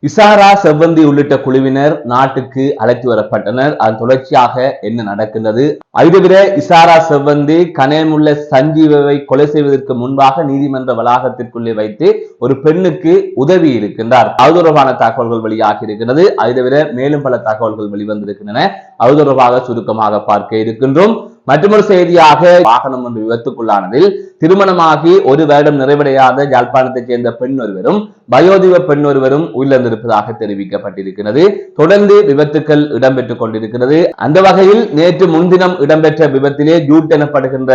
இசாரா செவ்வந்தி உள்ளிட்ட குழுவினர் நாட்டுக்கு அழைத்து வரப்பட்டனர். அதன் தொடர்ச்சியாக என்ன நடக்கின்றது? அதுவிட இசாரா செவ்வந்தி கனேமுள்ள சஞ்சீவை கொலை செய்வதற்கு முன்பாக நீதிமன்ற வளாகத்திற்குள்ளே வைத்து ஒரு பெண்ணுக்கு உதவி இருக்கின்றார். அது தொடர்பான தகவல்கள் வெளியாகி இருக்கின்றது. அதுவிட மேலும் பல தகவல்கள் வெளிவந்திருக்கின்றன. அது தொடர்பாக சுருக்கமாக பார்க்க இருக்கின்றோம். மற்றொரு செய்தியாக வாகனம் ஒன்று விபத்துக்குள்ளானதில் திருமணமாகி ஒரு வருடம் நிறைவடையாத யாழ்ப்பாணத்தைச் சேர்ந்த பெண் ஒருவரும் வயோதிப பெண் ஒருவரும் உயிரிழந்திருப்பதாக தெரிவிக்கப்பட்டிருக்கிறது. தொடர்ந்து விபத்துக்கள் இடம்பெற்றுக் கொண்டிருக்கிறது. அந்த வகையில் நேற்று முன்தினம் இடம்பெற்ற விபத்திலே ஜூட் எனப்படுகின்ற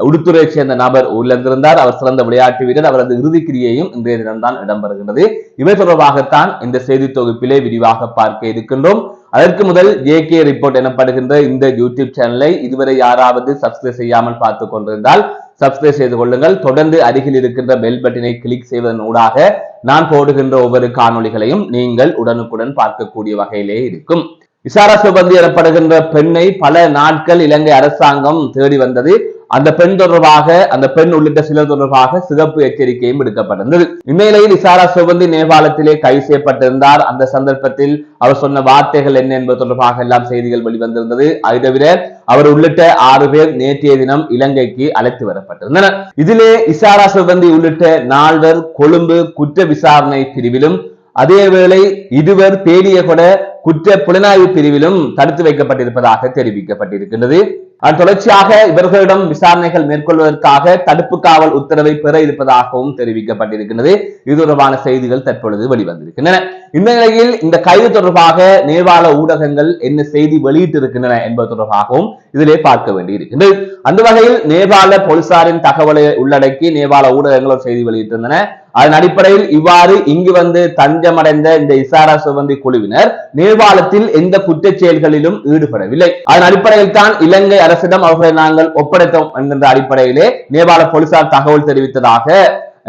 உடுத்துறையைச் சேர்ந்த நபர் உயிரிழந்திருந்தார். அவர் சிறந்த விளையாட்டு வீரர். அவரது இறுதிக்கிரியையும் இன்றைய தினம்தான் இடம்பெறுகின்றது. இவை தொடர்பாகத்தான் இந்த செய்தி தொகுப்பிலே விரிவாக பார்க்க இருக்கின்றோம். அதற்கு முதல் JK ரிப்போர்ட் எனப்படுகின்ற இந்த யூடியூப் சேனலை இதுவரை யாராவது சப்ஸ்கிரைப் செய்யாமல் பார்த்துக் கொண்டிருந்தால் சப்ஸ்கிரைப் செய்து கொள்ளுங்கள். தொடர்ந்து அருகில் இருக்கின்ற பெல் பட்டனை கிளிக் செய்வதன் ஊடாக நான் போடுகின்ற ஒவ்வொரு காணொளிகளையும் நீங்கள் உடனுக்குடன் பார்க்கக்கூடிய வகையிலே இருக்கும். இசாரா செவ்வந்தி எனப்படுகின்ற பெண்ணை பல நாட்கள் இலங்கை அரசாங்கம் தேடி வந்தது. அந்த பெண் தொடர்பாக, அந்த பெண் உள்ளிட்ட சிலர் தொடர்பாக சிறப்பு எச்சரிக்கையும் விடுக்கப்பட்டிருந்தது. இந்நிலையில் இசாரா செவ்வந்தி நேபாளத்திலே கைது செய்யப்பட்டிருந்தார். அந்த சந்தர்ப்பத்தில் அவர் சொன்ன வார்த்தைகள் என்ன என்பது தொடர்பாக எல்லாம் செய்திகள் வெளிவந்திருந்தது. அதை தவிர அவர் உள்ளிட்ட 6 பேர் நேற்றைய தினம் இலங்கைக்கு அழைத்து வரப்பட்டிருந்தனர். இதிலே இசாரா செவ்வந்தி உள்ளிட்ட 4 கொழும்பு குற்ற விசாரணை பிரிவிலும் அதேவேளை 2 பேலியகொட குற்ற புலனாய்வு பிரிவிலும் தடுத்து வைக்கப்பட்டிருப்பதாக தெரிவிக்கப்பட்டிருக்கின்றது. அதன் தொடர்ச்சியாக இவர்களிடம் விசாரணைகள் மேற்கொள்வதற்காக தடுப்பு காவல் உத்தரவை பெற இருப்பதாகவும் தெரிவிக்கப்பட்டிருக்கிறது. இது தொடர்பான செய்திகள் தற்பொழுது வெளிவந்திருக்கின்றன. இந்த நிலையில் இந்த கைது தொடர்பாக நேபாள ஊடகங்கள் என்ன செய்தி வெளியிட்டிருக்கின்றன என்பது தொடர்பாகவும் இதிலே பார்க்க வேண்டியிருக்கின்றது. அந்த வகையில் நேபாள போலீசாரின் தகவலை உள்ளடக்கி நேபாள ஊடகங்கள் ஒரு செய்தி வெளியிட்டிருந்தன. அதன் அடிப்படையில் இவ்வாறு இங்கு வந்து தஞ்சமடைந்த இந்த இசாரா செவ்வந்தி குழுவினர் நேபாளத்தில் எந்த குற்றச் செயல்களிலும் ஈடுபடவில்லை. அதன் அடிப்படையில் தான் இலங்கை அரசிடம் அவர்களை நாங்கள் ஒப்படைத்தோம் என்கின்ற அடிப்படையிலே நேபாள போலீசார் தகவல் தெரிவித்ததாக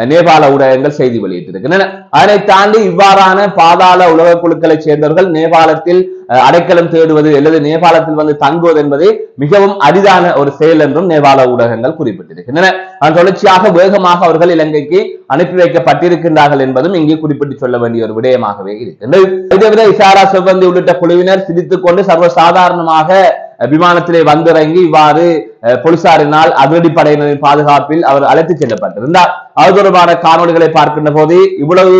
நேபாள ஊடகங்கள் செய்தி வெளியிட்டிருக்கின்றன. அதனை தாண்டி இவ்வாறான பாதாள உலக குழுக்களை சேர்ந்தவர்கள் நேபாளத்தில் அடைக்கலம் தேடுவது அல்லது நேபாளத்தில் வந்து தங்குவது என்பது மிகவும் அரிதான ஒரு செயல் என்றும் நேபாள ஊடகங்கள் குறிப்பிட்டிருக்கின்றன. அதன் தொடர்ச்சியாக வேகமாக அவர்கள் இலங்கைக்கு அனுப்பி வைக்கப்பட்டிருக்கின்றார்கள் என்பதும் இங்கே குறிப்பிட்டு சொல்ல வேண்டிய ஒரு விடயமாகவே இருக்கின்றது. இதைவிட இசாரா செவ்வந்தி உள்ளிட்ட குழுவினர் சிரித்துக் கொண்டு சர்வசாதாரணமாக விமானத்திலே வந்திறங்கி இவ்வாறு போலீசாரினால் அதிரடிப்படையினரின் பாதுகாப்பில் அவர் அழைத்துச் செல்லப்பட்டிருந்தார். அது தொடர்பான காணொலிகளை பார்க்கின்ற போது இவ்வளவு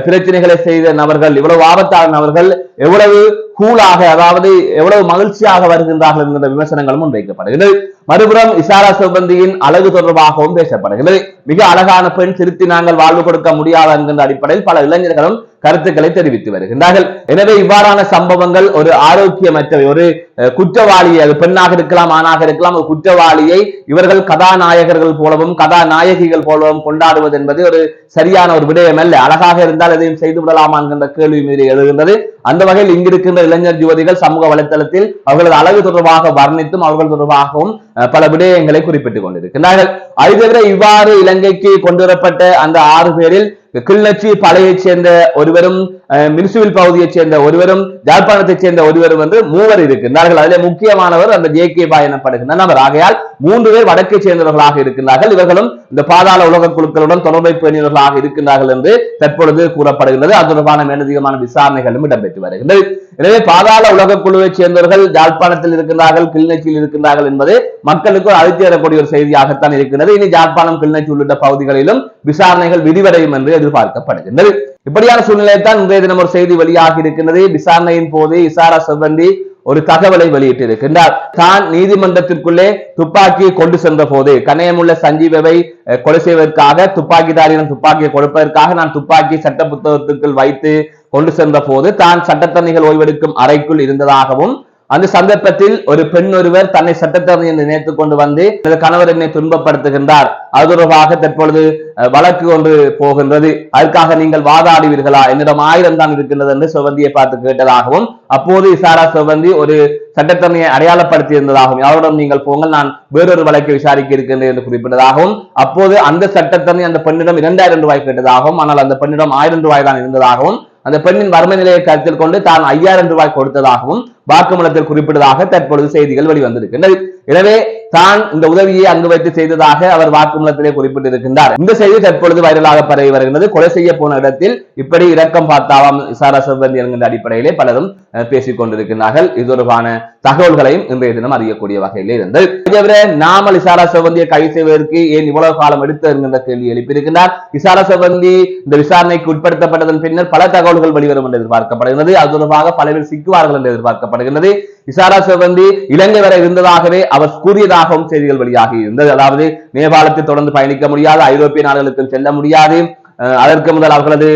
பிரச்சனைகளை செய்த நபர்கள், இவ்வளவு ஆபத்தான நபர்கள் எவ்வளவு கூலாக, அதாவது எவ்வளவு மகிழ்ச்சியாக வருகின்றார்கள் என்கிற விமர்சனங்களும் முன்வைக்கப்படுகிறது. மறுபுறம் இசாரா செவ்வந்தியின் அழகு தொடர்பாகவும் பேசப்படுகிறது. மிக அழகான பெண், திருத்தி நாங்கள் வாழ்வு கொடுக்க முடியாது என்கின்ற அடிப்படையில் பல இளைஞர்களும் கருத்துக்களை தெரிவித்து வருகின்றார்கள். எனவே இவ்வாறான சம்பவங்கள் ஒரு ஆரோக்கியமற்றவை. ஒரு குற்றவாளியை, அது பெண்ணாக இருக்கலாம் ஆணாக இருக்கலாம், ஒரு குற்றவாளியை இவர்கள் கதாநாயகர்கள் போலவும் கதாநாயகிகள் போலவும் கொண்டாடுவது என்பது ஒரு சரியான ஒரு விடயம் அல்ல. அழகாக இருந்தால் எதையும் செய்து விடலாமா என்கின்ற கேள்வி மீது எழுகின்றது. அந்த வகையில் இங்கிருக்கின்ற இளைஞர் யுவதிகள் சமூக வலைதளத்தில் அவர்களது அழகு தொடர்பாக வர்ணித்தும் அவர்கள் தொடர்பாகவும் பல விடயங்களை குறிப்பிட்டுக் கொண்டிருக்கிறார்கள். அது தவிர இவ்வாறு இலங்கைக்கு கொண்டு வரப்பட்ட அந்த 6 பேரில் கிளிநொச்சி பழையைச் சேர்ந்த ஒருவரும், மின்சுவில் பகுதியைச் சேர்ந்த ஒருவரும், யாழ்ப்பாணத்தைச் சேர்ந்த ஒருவரும் வந்து 3 இருக்கின்றார்கள். அதிலே முக்கியமானவர் அந்த JK பாய் எனப்படுகின்ற நபர். ஆகையால் 3 பேர் வடக்கை சேர்ந்தவர்களாக இருக்கின்றார்கள். இவர்களும் இந்த பாதாள உலக குழுக்களுடன் தொடர்பை பேணியவர்களாக இருக்கின்றார்கள் என்று தற்பொழுது கூறப்படுகின்றது. அது தொடர்பான மேலதிகமான விசாரணைகளும் இடம்பெற்று வருகின்றது. எனவே பாதாள உலக குழுவை சேர்ந்தவர்கள் யாழ்ப்பாணத்தில் இருக்கின்றார்கள், கிளிநொச்சியில் இருக்கின்றார்கள் என்பது மக்களுக்கு அதிர்ச்சி தரக்கூடிய ஒரு செய்தியாகத்தான் இருக்கின்றது. இனி யாழ்ப்பாணம், கிளிநொச்சி உள்ளிட்ட பகுதிகளிலும் விசாரணைகள் விரிவடையும் என்று எதிர்பார்க்கப்படுகின்றது. இப்படியான சூழ்நிலையில் தான் இன்றைய தினம் ஒரு செய்தி வெளியாகி இருக்கின்றது. விசாரணையின் போது இசாரா செவ்வந்தி ஒரு தகவலை வெளியிட்டிருக்கின்றார். தான் நீதிமன்றத்திற்குள்ளே துப்பாக்கியை கொண்டு சென்ற போது கனேமுள்ள சஞ்சீவை கொலை செய்வதற்காக, துப்பாக்கிதாரியிடம் துப்பாக்கியை கொடுப்பதற்காக நான் துப்பாக்கி சட்ட புத்தகத்துக்குள் வைத்து கொண்டு சென்ற போது தான் சட்டத்தரணிகள் ஓய்வெடுக்கும் அறைக்குள் இருந்ததாகவும், அந்த சந்தர்ப்பத்தில் ஒரு பெண் ஒருவர் தன்னை சட்டத்தரணி என்று நினைத்துக் கொண்டு வந்து கணவர் என்னை துன்பப்படுத்துகின்றார், அது தொடர்பாக தற்பொழுது வழக்கு ஒன்று போகின்றது, அதற்காக நீங்கள் வாதாடுவீர்களா, என்னிடம் 1000 தான் இருக்கின்றது என்று செவ்வந்தியை பார்த்து கேட்டதாகவும், அப்போது இசாரா செவ்வந்தி ஒரு சட்டத்தரணியை அடையாளப்படுத்தி இருந்ததாகவும், அவரிடம் நீங்கள் போங்கள், நான் வேறொரு வழக்கை விசாரிக்க இருக்கின்றேன் என்று குறிப்பிட்டதாகவும், அப்போது அந்த சட்டத்தரணி அந்த பெண்ணிடம் 2000 ரூபாய் கேட்டதாகவும், ஆனால் அந்த பெண்ணிடம் 1000 ரூபாய் தான் இருந்ததாகவும், அந்த பெண்ணின் வறுமை நிலையை கருத்தில் கொண்டு தான் 5000 ரூபாய் கொடுத்ததாகவும், வாக்குமூலத்தில் குறிப்பிட்டதாக தற்பொழுது செய்திகள் வெளிவந்திருக்கின்றது. எனவே தான் இந்த உதவியை அங்கு வைத்து செய்ததாக அவர் வாக்குமூலத்திலே குறிப்பிட்டிருக்கின்றார். இந்த செய்தி தற்பொழுது வைரலாக பரவி வருகின்றது. கொலை செய்ய போன இடத்தில் இப்படி இரக்கம் பார்த்தாவாம் இசாரா செவ்வந்தி என்கின்ற அடிப்படையிலே பலரும் பேசிக் கொண்டிருக்கிறார்கள். இது தொடர்பான தகவல்களையும் இன்றைய தினம் அறியக்கூடிய வகையில் இருந்தது. இதேவரை நாமல் இசாரா செவ்வந்தியை கைது செய்வதற்கு ஏன் இவ்வளவு காலம் எடுத்து என்கின்ற கேள்வி எழுப்பியிருக்கிறார். இசாரா செவ்வந்தி இந்த விசாரணைக்கு உட்படுத்தப்பட்டதன் பின்னர் பல தகவல்கள் வெளிவரும் என்று எதிர்பார்க்கப்படுகிறது. அது தொடர்பாக பலர் சிக்குவார்கள் என்று எதிர்பார்க்கப்படுகிறது. இசாரா செவ்வந்தி இலங்கை வரை இருந்ததாகவே அவர் கூறியதாகவும் செய்திகள் வெளியாகி இருந்தது. அதாவது நேபாளத்தை தொடர்ந்து பயணிக்க முடியாது, ஐரோப்பிய நாடுகளுக்கு செல்ல முடியாது, அதற்கு முதல் அவர்களது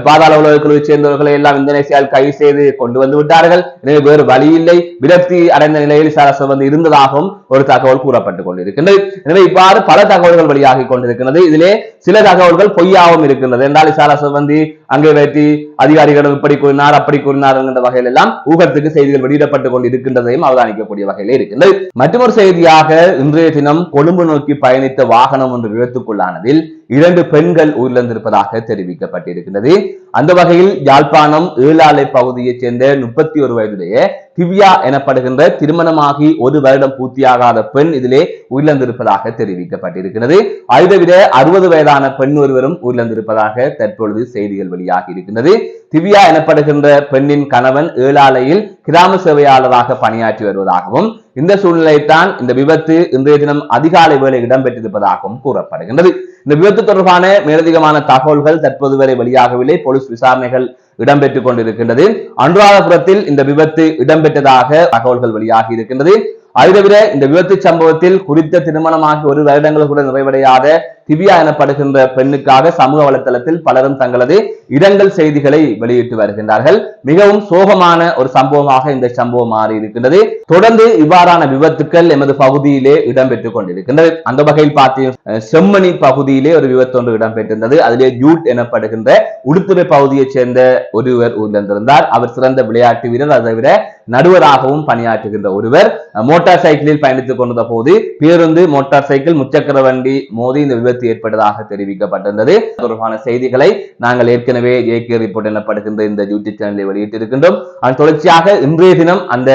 பாதாள உலக குழுவை சேர்ந்தவர்களை எல்லாம் இந்தோனேசியாவில் கைது செய்து கொண்டு வந்து விட்டார்கள். எனவே வேறு வழி இல்லை, விரக்தி அடைந்த நிலையில் இசாரா செவ்வந்தி இருந்ததாகவும் ஒரு தகவல் கூறப்பட்டுக் கொண்டிருக்கின்றது. எனவே இவ்வாறு பல தகவல்கள் வெளியாகி கொண்டிருக்கிறது. இதிலே சில தகவல்கள் பொய்யாகவும் இருக்கின்றது. என்றால் இசாரா செவ்வந்தி அங்கே வைத்து அதிகாரிகள் இப்படி கூறினார் அப்படி கூறினார் என்ற வகையில் எல்லாம் ஊகத்துக்கு செய்திகள் வெளியிடப்பட்டுக் கொண்டு இருக்கின்றதையும் அவதானிக்கக்கூடிய வகையில் இருக்கின்றது. மற்றொரு செய்தியாக இன்றைய தினம் கொழும்பு நோக்கி பயணித்த வாகனம் ஒன்று விபத்துக்குள்ளானதில் 2 பெண்கள் உயிரிழந்திருப்பதாக தெரிவிக்கப்பட்டிருக்கிறது. அந்த வகையில் யாழ்ப்பாணம் ஏழாலை பகுதியைச் சேர்ந்த 31 வயதுடைய திவ்யா எனப்படுகின்ற திருமணமாகி 1 வருடம் பூர்த்தியாகாத பெண் இதிலே உயிரிழந்திருப்பதாக தெரிவிக்கப்பட்டிருக்கிறது. அதை விட 60 வயதான பெண் ஒருவரும் உயிரிழந்திருப்பதாக தற்பொழுது செய்திகள் வெளியாகி இருக்கின்றது. திவ்யா எனப்படுகின்ற பெண்ணின் கணவன் ஏழாலையில் கிராம சேவையாளராக பணியாற்றி வருவதாகவும் இந்த சூழ்நிலைத்தான் இந்த விபத்து இன்றைய தினம் அதிகாலை வேளை இடம்பெற்றிருப்பதாகவும் கூறப்படுகின்றது. இந்த விபத்து தொடர்பான மேலதிகமான தகவல்கள் தற்போது வரை வெளியாகவில்லை. போலீஸ் விசாரணைகள் இடம்பெற்றுக் கொண்டிருக்கின்றது. அனுராதபுரத்தில் இந்த விபத்து இடம்பெற்றதாக தகவல்கள் வெளியாகி இருக்கின்றது. அதை தவிர இந்த விபத்து சம்பவத்தில் குறித்த திருமணமாகி 1 வருடங்கள் கூட நிறைவடையாத திவ்யா எனப்படுகின்ற பெண்ணுக்காக சமூக வலைதளத்தில் பலரும் தங்களது இரங்கல் செய்திகளை வெளியிட்டு வருகின்றார்கள். மிகவும் சோகமான ஒரு சம்பவமாக இந்த சம்பவம் மாறி இருக்கின்றது. தொடர்ந்து இவ்வாறான விபத்துக்கள் எமது பகுதியிலே இடம்பெற்றுக் கொண்டிருக்கின்றது. அந்த வகையில் பார்த்தீங்க செம்மணி பகுதியிலே ஒரு விபத்து ஒன்று இடம்பெற்றிருந்தது. அதிலே ஜூட் எனப்படுகின்ற உடுத்துறை பகுதியைச் சேர்ந்த ஒருவர் உயிரிழந்திருந்தார். அவர் சிறந்த விளையாட்டு வீரர், அதை விட நடுவராகவும் பணியாற்றுகின்ற ஒருவர். மோட்டார் சைக்கிளில் பயணித்துக் கொண்டிருந்த போது பேருந்து மோட்டார் சைக்கிள் முச்சக்கர வண்டி மோதி இந்த விபத்து ஏற்பட்டதாக தெரிவிக்கப்பட்டிருந்தது. தொடர்பான செய்திகளை நாங்கள் ஏற்கனவே ஏகே ரிப்போர்ட் எனப்படுகின்ற இந்த யூடியூப் சேனலில் வெளியிட்டிருக்கின்றோம். அதன் தொடர்ச்சியாக இன்றைய தினம் அந்த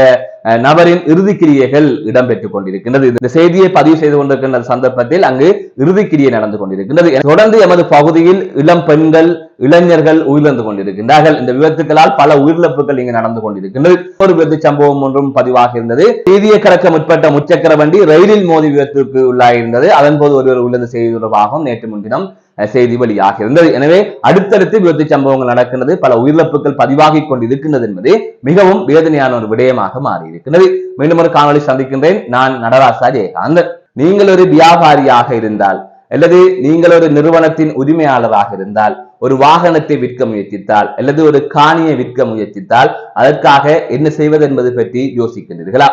நபரின் இறுதிக்கிரியைகள் இடம்பெற்றுக் கொண்டிருக்கின்றது. இந்த செய்தியை பதிவு செய்து கொண்டிருக்கின்ற சந்தர்ப்பத்தில் அங்கு இறுதிக்கிரியை நடந்து கொண்டிருக்கின்றது. தொடர்ந்து எமது பகுதியில் இளம் பெண்கள் இளைஞர்கள் உயிரிழந்து கொண்டிருக்கின்றார்கள். இந்த விபத்துகளால் பல உயிரிழப்புகள் இங்கு நடந்து கொண்டிருக்கின்றது. ஒரு விபத்து சம்பவம் ஒன்றும் பதிவாக இருந்தது. செய்தியை கடக்க முற்பட்ட முச்சக்கர வண்டி ரயிலில் மோதி விபத்துக்கு உள்ளாயிருந்தது. அதன் போது ஒருவர் உயிரிழந்த செய்தி தொடர்பாகவும் நேற்று முன்தினம் செய்தி வெளியாக இருந்தது. எனவே அடுத்தடுத்து விபத்து சம்பவங்கள் நடக்கின்றது, பல உயிரிழப்புகள் பதிவாகி கொண்டிருக்கின்றது என்பது மிகவும் வேதனையான ஒரு விடயமாக மாறி இருக்கிறது. மீண்டும் ஒரு காணொலி சந்திக்கின்றேன். நான் நடராசா ஜெயகாந்தன். நீங்கள் ஒரு வியாபாரியாக இருந்தால் அல்லது நீங்கள் ஒரு நிறுவனத்தின் உரிமையாளராக இருந்தால், ஒரு வாகனத்தை விற்க முயற்சித்தால் அல்லது ஒரு காணியை விற்க முயற்சித்தால் அதற்காக என்ன செய்வது என்பது பற்றி யோசிக்கின்றீர்களா?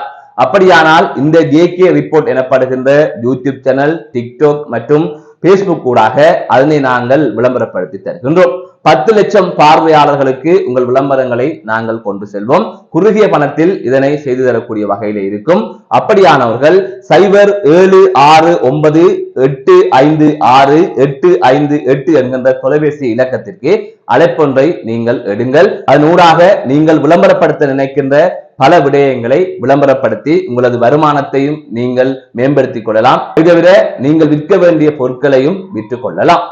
அப்படியானால் இந்த ஜேகே ரிப்போர்ட் எனப்படுகின்ற யூடியூப் சேனல், டிக்டாக் மற்றும் பேஸ்புக் ஊடாக அதனை நாங்கள் விளம்பரப்படுத்தி தருகின்றோம். 10 லட்சம் பார்வையாளர்களுக்கு உங்கள் விளம்பரங்களை நாங்கள் கொண்டு செல்வோம். குறுகிய பணத்தில் இதனை செய்து தரக்கூடிய வகையில இருக்கும். அப்படியானவர்கள் 0769856858 என்கின்ற தொலைபேசி இலக்கத்திற்கு அழைப்பொன்றை நீங்கள் எடுங்கள். அதனூடாக நீங்கள் விளம்பரப்படுத்த நினைக்கின்ற பல விடயங்களை விளம்பரப்படுத்தி உங்களது வருமானத்தையும் நீங்கள் மேம்படுத்திக் கொள்ளலாம். இதை விட நீங்கள் விற்க வேண்டிய பொருட்களையும் விற்றுக் கொள்ளலாம்.